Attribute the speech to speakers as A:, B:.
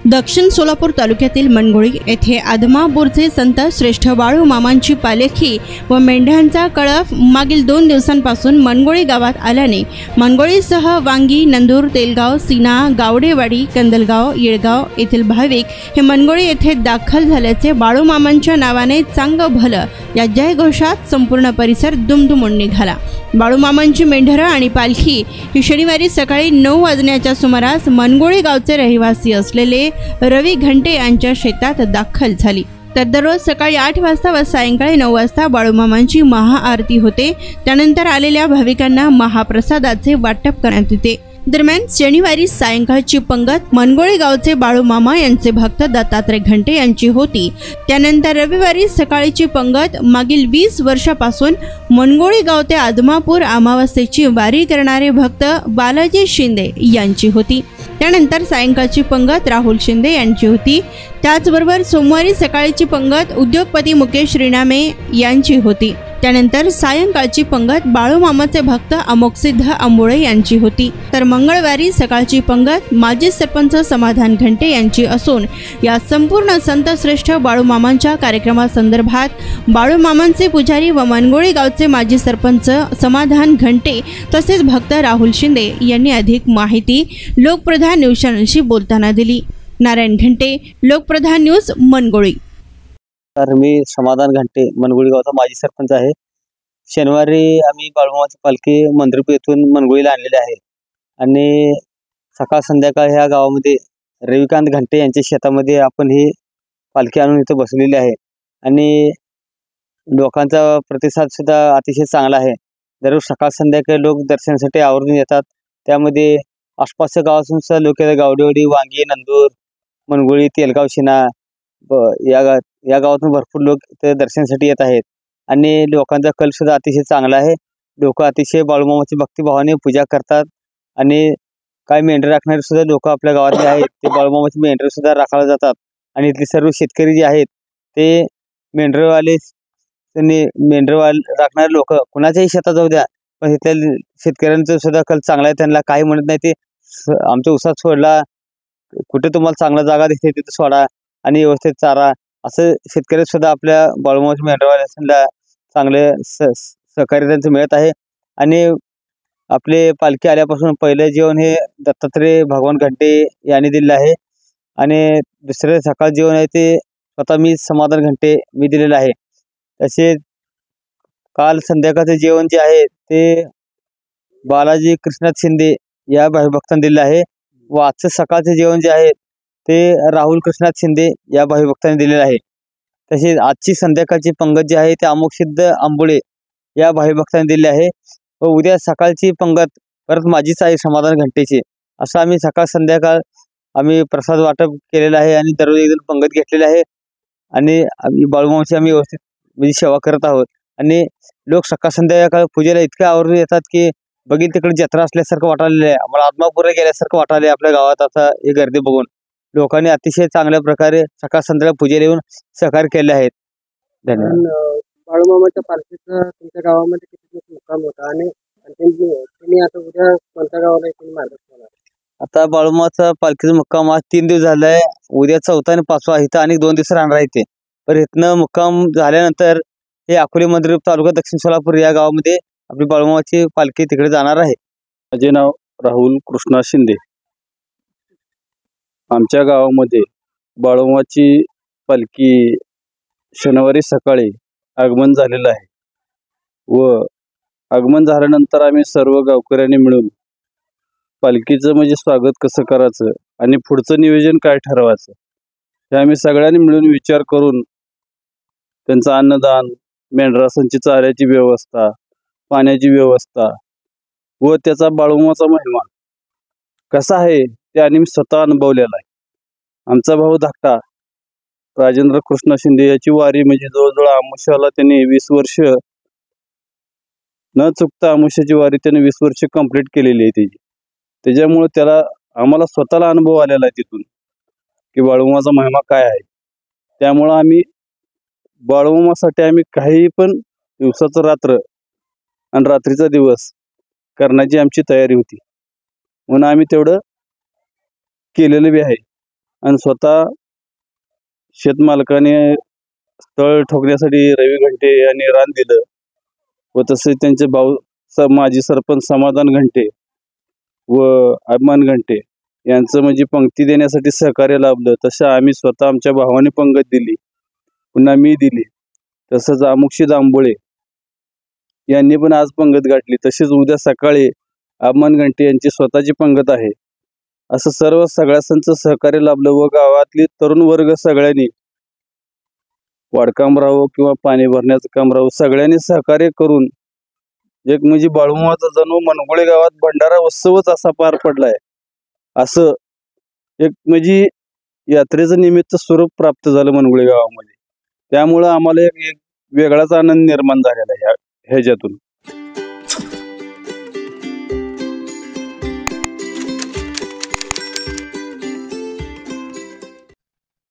A: दक्षिण सोलापूर तालुक्यातील मनगोळी येथे आदमापूरचे संत श्रेष्ठ बाळू मामांची पालखी व मेंढ्यांचा कळप मागील 2 दिवसांपासून मनगोळी गावात आल्याने मनगोळीसह वांगी, नंदूर, तेलगाव, सीना, गावडेवाडी, कंदलगाव, येळगाव येथील भाविक हे मनगोळी येथे दाखल झाल्याचे बाळू मामांच्या नावाने चांगलं भलं या जयघोषात संपूर्ण परिसर दुमदुमून निघाला। बाळू मामांची मेंढरं आणि पालखी ही शनिवारी सकाळी 9 वाजण्याच्या सुमारास मनगोळी गावचे रहिवासी असलेले रवी घंटे यांच्या शेतात दाखल झाली। तर दररोज सकाळी 8 वाजता व सायंकाळी 9 वाजता बाळूमामांची महाआरती होते। त्यानंतर आलेल्या भाविकांना महाप्रसादाचे वाटप करण्यात येते। दरम्यान शनिवारी सायंकाळची पंगत मनगोळी गावचे बाळूमामा यांचे भक्त दत्तात्रय घंटे यांची होती। त्यानंतर रविवारी सकाळची पंगत मागील 20 वर्षापासून मनगोळी गाव ते आदमापूर अमावास्येची वारी करणारे भक्त बालाजी शिंदे यांची होती। त्यानंतर सायंकाळची पंगत राहुल शिंदे यांची होती। त्याचबरोबर सोमवारी सकाळची पंगत उद्योगपती मुकेश रिणामे यांची होती। त्यानंतर सायंकाळची पंगत बाळूमामाचे भक्त अमोकसिद्ध आंबोळे यांची होती। तर मंगळवारी सकाळची पंगत माजी सरपंच समाधान घंटे यांची असून या संपूर्ण संतश्रेष्ठ बाळूमामांच्या कार्यक्रमासंदर्भात बाळूमामांचे पुजारी व मनगोळी गावचे माजी सरपंच समाधान घंटे तसेच भक्त राहुल शिंदे यांनी अधिक माहिती लोकप्रधान न्यूज चॅनलशी बोलताना दिली। नारायण घंटे, लोकप्रधान न्यूज, मनगोळी।
B: तर मी समाधान घंटे मनगोळी गावचा माजी सरपंच आहे। शनिवारी आम्ही बाळूमामाची पालखी मंद्रपूर येथून मनगोळीला आणलेली आहे आणि सकाळ संध्याकाळ ह्या गावामध्ये रविकांत घंटे यांच्या शेतामध्ये आपण ही पालखी आणून इथं बसलेली आहे आणि लोकांचा प्रतिसाद सुद्धा अतिशय चांगला आहे। दररोज सकाळ संध्याकाळी लोक दर्शनासाठी आवर्जून येतात। त्यामध्ये आसपासच्या गावातून सुद्धा लोक येतात। गावडेवाडी, वांगी, नंदूर, मनगोळी, तेलगाव, शिना या गावातून भरपूर लोक इथे दर्शनासाठी येत आहेत आणि लोकांचा कल सुद्धा अतिशय चांगला आहे। लोक अतिशय बाळूमामाची भक्तिभावाने पूजा करतात आणि काही मेंढर राखणारे सुद्धा लोक आपल्या गावातले आहेत ते बाळूमामाची मेंढर सुद्धा राखायला जातात आणि इथले सर्व शेतकरी जे आहेत ते मेंढरवाले राखणारे लोक कुणाच्याही शेतात जाऊ द्या पण इथल्या शेतकऱ्यांचा सुद्धा कल चांगला आहे। त्यांना काही म्हणत नाही, ते आमच्या उसात सोडला, कुठे तुम्हाला चांगला जागा दिसते तिथे सोडा आणि व्यवस्थित चारा, असं शेतकरी सुद्धा आपल्या बाळूमामाच्या मेंढरवाल्यांना चांगले सहकार्य त्यांचं मिळत आहे। आणि आपले पालखी आल्यापासून पहिले जेवण हे दत्तात्रय भगवान घंटे यांनी दिलेलं आहे आणि दुसरे सकाळ जेवण आहे ते स्वतः मी समाधान घंटे मी दिलेलं आहे। तसेच काल संध्याकाळचं जेवण जे आहे ते बालाजी कृष्णात शिंदे या भाविभक्तांनी दिलेलं आहे व आजचं सकाळचं जेवण जे आहे ते राहुल कृष्णात शिंदे या भाविभक्तांनी दिलेलं आहे। तसेच आजची संध्याकाळची पंगत जी आहे ते अमोकसिद्ध आंबोळे या भाविभक्तांनी दिलेली आहे व उद्या सकाळची पंगत परत माझीच आहे समाधान घंटेची। असं आम्ही सकाळ संध्याकाळ आम्ही प्रसाद वाटप केलेलं आहे आणि दररोज एकजण पंगत घेतलेली आहे आणि बाळूमामाची आम्ही व्यवस्थित म्हणजे सेवा करत आहोत आणि लोक सकाळ संध्याकाळ पूजेला इतके आवर्जून येतात की बघील तिकडे जत्रा असल्यासारखं वाटायला आहे। आम्हाला आदमापूरला गेल्यासारखं वाटायला आपल्या गावात आता हे गर्दी बघून लोकांनी अतिशय चांगल्या प्रकारे सकाळ संध्याकाळ पूजेला येऊन सहकार्य केले आहेत। धन्यवाद।
C: बाळूमामाच्या पालखीचा तुमच्या गावामध्ये किती दिवस मुक्काम होता आणि तुम्ही आता उद्या कोणत्या गावाला इथून मार्गस्थ होणार?
B: आता बाळूमामाचा पालखीचा मुक्काम आज 3 दिवस झालाय, उद्या 4था आणि 5वा इथं आणि 2 दिवस राहणार आहे ते। पण इथनं मुक्काम झाल्यानंतर हे अकोले मंद्रपूर तालुका दक्षिण सोलापूर या गावामध्ये आपली बाळूमामाची पालखी तिकडे जाणार आहे।
D: माझे नाव राहुल कृष्णा शिंदे। आमच्या गावामध्ये बाळूमामाची पालखी शनिवारी सकाळी आगमन झालेलं आहे व आगमन झाल्यानंतर आम्ही सर्व गावकऱ्यांनी मिळून पालखीचं म्हणजे स्वागत कसं करायचं आणि पुढचं नियोजन काय ठरवायचं हे आम्ही सगळ्यांनी मिळून विचार करून त्यांचं अन्नदान, मेंढरासांची चाऱ्याची व्यवस्था, पाण्याची व्यवस्था व त्याचा बाळूमामाचा महिमा कसा आहे ते आम्ही स्वतः अनुभवलेला आहे। आमचा भाऊ धाकटा राजेंद्र कृष्ण शिंदे याची वारी म्हणजे जवळजवळ आमुष्याला त्यांनी 20 वर्ष न चुकता आमुष्याची वारी त्याने 20 वर्ष कंप्लीट केलेली आहे त्याची। त्याच्यामुळे त्याला आम्हाला स्वतःला अनुभव आलेला आहे तिथून की बाळूमामाचा महिमा काय आहे। त्यामुळं आम्ही बाळूमामासाठी आम्ही काही पण दिवसाचं रात्र आणि रात्रीचा दिवस करण्याची आमची तयारी होती म्हणून आम्ही तेवढं केलेलं बी आहे आणि स्वतः शेतमालकाने तळ ठोकण्यासाठी रवी घंटे यांनी रान दिलं व तसेच त्यांचे भाऊ माजी सरपंच समाधान घंटे व अभिमान घंटे यांचं म्हणजे पंक्ती देण्यासाठी सहकार्य लाभलं. तसं आम्ही स्वतः आमच्या भावाने पंगत दिली, पुन्हा मी दिली. तसंच अमुक्षी दांबोळे यांनी पण आज पंगत गाठली. तसेच उद्या सकाळी अभिमान घंटे यांची स्वतःची पंगत आहे. असं सर्व सगळ्यांचं सहकार्य लाभलं व गावातली तरुण वर्ग सगळ्यांनी वाडकाम राहावं किंवा पाणी भरण्याचं काम राहावं सगळ्यांनी सहकार्य करून एक म्हणजे बाळूमामाचा जणू मनगोळे गावात भंडारा उत्सवच असा पार पडलाय. असं एक म्हणजे यात्रेचं निमित्त स्वरूप प्राप्त झालं मनगोळे गावामध्ये. त्यामुळं आम्हाला एक वेगळाच आनंद निर्माण झालेला आहे ह्याच्यातून.